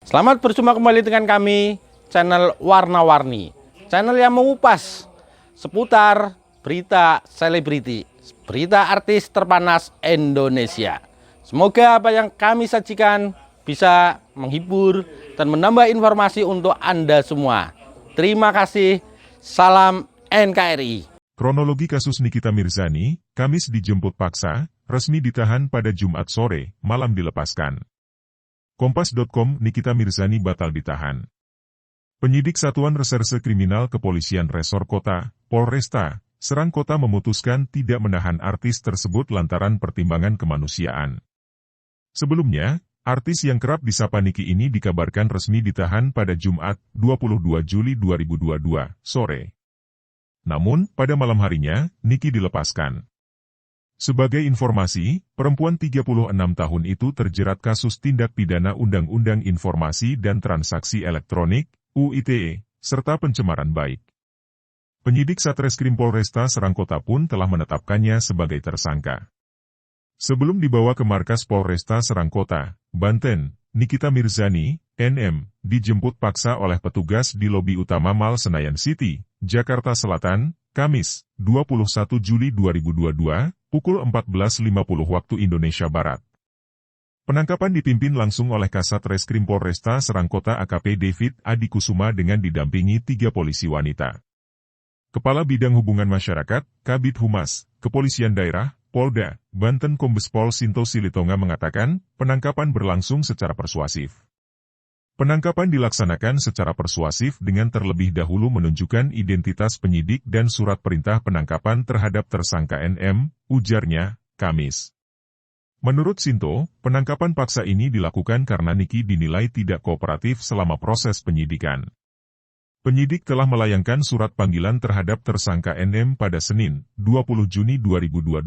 Selamat berjumpa kembali dengan kami, channel Warna-Warni. Channel yang mengupas seputar berita selebriti, berita artis terpanas Indonesia. Semoga apa yang kami sajikan bisa menghibur dan menambah informasi untuk Anda semua. Terima kasih, salam NKRI. Kronologi kasus Nikita Mirzani, Kamis dijemput paksa, resmi ditahan pada Jumat sore, malam dilepaskan. Kompas.com, Nikita Mirzani batal ditahan. Penyidik Satuan Reserse Kriminal Kepolisian Resor Kota, Polresta, Serang Kota memutuskan tidak menahan artis tersebut lantaran pertimbangan kemanusiaan. Sebelumnya, artis yang kerap disapa Niki ini dikabarkan resmi ditahan pada Jumat, 22 Juli 2022, sore. Namun, pada malam harinya, Niki dilepaskan. Sebagai informasi, perempuan 36 tahun itu terjerat kasus tindak pidana Undang-Undang Informasi dan Transaksi Elektronik, UITE, serta pencemaran baik. Penyidik Satreskrim Polresta Serang Kota pun telah menetapkannya sebagai tersangka. Sebelum dibawa ke markas Polresta Serang Kota, Banten, Nikita Mirzani, NM, dijemput paksa oleh petugas di lobi utama Mall Senayan City, Jakarta Selatan, Kamis, 21 Juli 2022, pukul 14.50 waktu Indonesia Barat. Penangkapan dipimpin langsung oleh Kasat Reskrim Polresta Serang Kota AKP David Adi Kusuma dengan didampingi 3 polisi wanita. Kepala Bidang Hubungan Masyarakat, Kabid Humas, Kepolisian Daerah, Polda, Banten Kombes Pol Sinto Silitonga mengatakan, penangkapan berlangsung secara persuasif. Penangkapan dilaksanakan secara persuasif dengan terlebih dahulu menunjukkan identitas penyidik dan surat perintah penangkapan terhadap tersangka NM, ujarnya, Kamis. Menurut Sinto, penangkapan paksa ini dilakukan karena Niki dinilai tidak kooperatif selama proses penyidikan. Penyidik telah melayangkan surat panggilan terhadap tersangka NM pada Senin, 20 Juni 2022,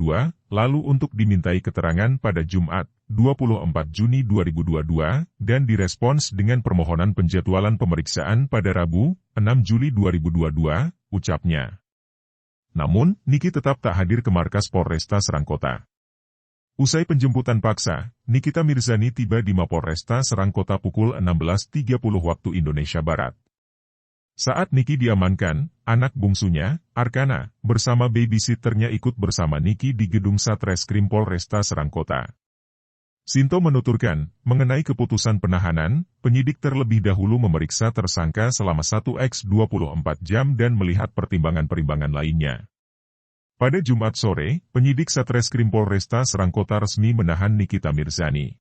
lalu untuk dimintai keterangan pada Jumat, 24 Juni 2022, dan direspons dengan permohonan penjadwalan pemeriksaan pada Rabu, 6 Juli 2022, ucapnya. Namun, Niki tetap tak hadir ke markas Polresta Serang Kota. Usai penjemputan paksa, Nikita Mirzani tiba di Mapolresta Serang Kota pukul 16.30 waktu Indonesia Barat. Saat Niki diamankan, anak bungsunya, Arkana, bersama babysitternya ikut bersama Niki di gedung Satreskrim Polresta Serang Kota. Sinto menuturkan, mengenai keputusan penahanan, penyidik terlebih dahulu memeriksa tersangka selama 1x24 jam dan melihat pertimbangan-pertimbangan lainnya. Pada Jumat sore, penyidik Satreskrim Polresta Serang Kota resmi menahan Nikita Mirzani.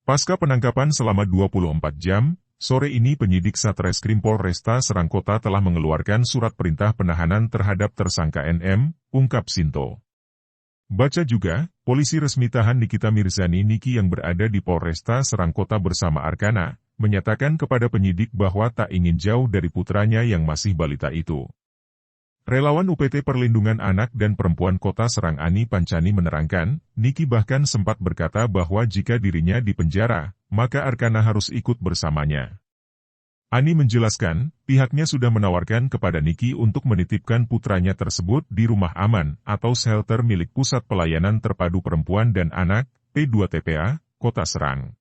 Pasca penangkapan selama 24 jam, sore ini penyidik Satreskrim Polresta Serang Kota telah mengeluarkan surat perintah penahanan terhadap tersangka NM, ungkap Sinto. Baca juga, polisi resmi tahan Nikita Mirzani Niki yang berada di Polresta Serang Kota bersama Arkana, menyatakan kepada penyidik bahwa tak ingin jauh dari putranya yang masih balita itu. Relawan UPT Perlindungan Anak dan Perempuan Kota Serang Ani Pancani menerangkan, Niki bahkan sempat berkata bahwa jika dirinya dipenjara, maka Arkana harus ikut bersamanya. Ani menjelaskan, pihaknya sudah menawarkan kepada Niki untuk menitipkan putranya tersebut di rumah aman atau shelter milik Pusat Pelayanan Terpadu Perempuan dan Anak, P2TPA, Kota Serang.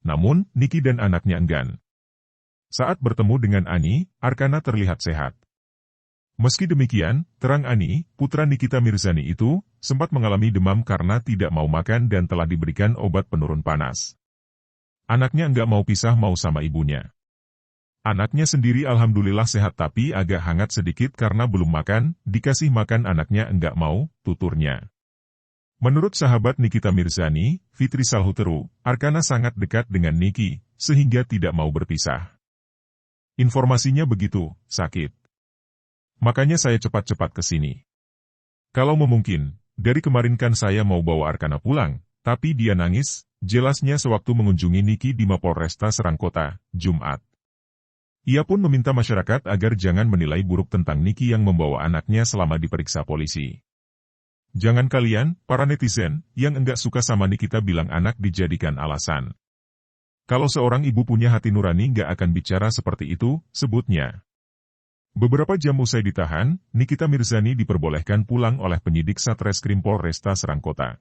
Namun, Niki dan anaknya enggan. Saat bertemu dengan Ani, Arkana terlihat sehat. Meski demikian, terang Ani, putra Nikita Mirzani itu, sempat mengalami demam karena tidak mau makan dan telah diberikan obat penurun panas. Anaknya enggak mau pisah mau sama ibunya. Anaknya sendiri alhamdulillah sehat tapi agak hangat sedikit karena belum makan, dikasih makan anaknya enggak mau, tuturnya. Menurut sahabat Nikita Mirzani, Fitri Salhuteru, Arkana sangat dekat dengan Niki, sehingga tidak mau berpisah. Informasinya begitu, sakit. Makanya saya cepat-cepat ke sini. Kalau memungkin, dari kemarin kan saya mau bawa Arkana pulang, tapi dia nangis, jelasnya sewaktu mengunjungi Niki di Mapolresta Serang Kota, Jumat. Ia pun meminta masyarakat agar jangan menilai buruk tentang Niki yang membawa anaknya selama diperiksa polisi. Jangan kalian, para netizen, yang enggak suka sama Nikita bilang anak dijadikan alasan. Kalau seorang ibu punya hati nurani enggak akan bicara seperti itu, sebutnya. Beberapa jam usai ditahan, Nikita Mirzani diperbolehkan pulang oleh penyidik Satreskrim Polresta Serang Kota.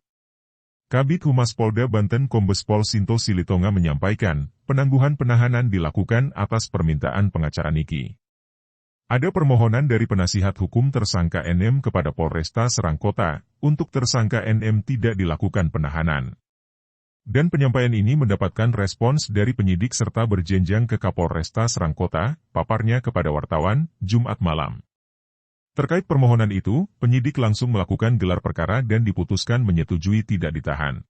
Kabid Humas Polda Banten Kombes Pol Sinto Silitonga menyampaikan, penangguhan penahanan dilakukan atas permintaan pengacara Niki. Ada permohonan dari penasihat hukum tersangka NM kepada Polresta Serang Kota, untuk tersangka NM tidak dilakukan penahanan. Dan penyampaian ini mendapatkan respons dari penyidik serta berjenjang ke Kapolresta Serang Kota, paparnya kepada wartawan, Jumat malam. Terkait permohonan itu, penyidik langsung melakukan gelar perkara dan diputuskan menyetujui tidak ditahan.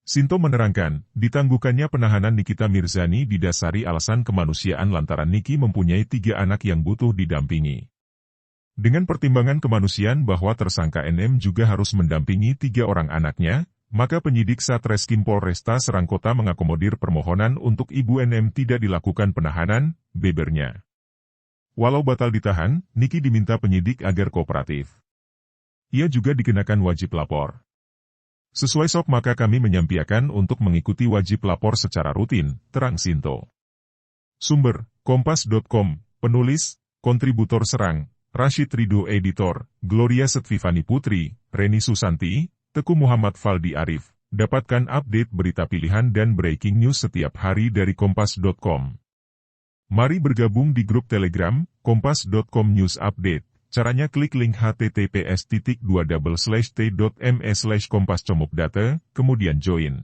Sinto menerangkan, ditangguhkannya penahanan Nikita Mirzani didasari alasan kemanusiaan lantaran Niki mempunyai 3 anak yang butuh didampingi. Dengan pertimbangan kemanusiaan bahwa tersangka NM juga harus mendampingi 3 orang anaknya, maka penyidik Satreskrim Polresta Serang Kota mengakomodir permohonan untuk Ibu NM tidak dilakukan penahanan, bebernya. Walau batal ditahan, Niki diminta penyidik agar kooperatif. Ia juga dikenakan wajib lapor. Sesuai SOP maka kami menyampaikan untuk mengikuti wajib lapor secara rutin, terang Sinto. Sumber, Kompas.com, penulis, kontributor Serang, Rashid Ridho editor, Gloria Setvivani Putri, Reni Susanti, Teguh Muhammad Faldi Arif. Dapatkan update berita pilihan dan breaking news setiap hari dari Kompas.com. Mari bergabung di grup Telegram, Kompas.com News Update. Caranya klik link https://t.me/kompas.com.data, kemudian join.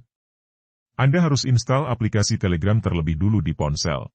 Anda harus install aplikasi Telegram terlebih dulu di ponsel.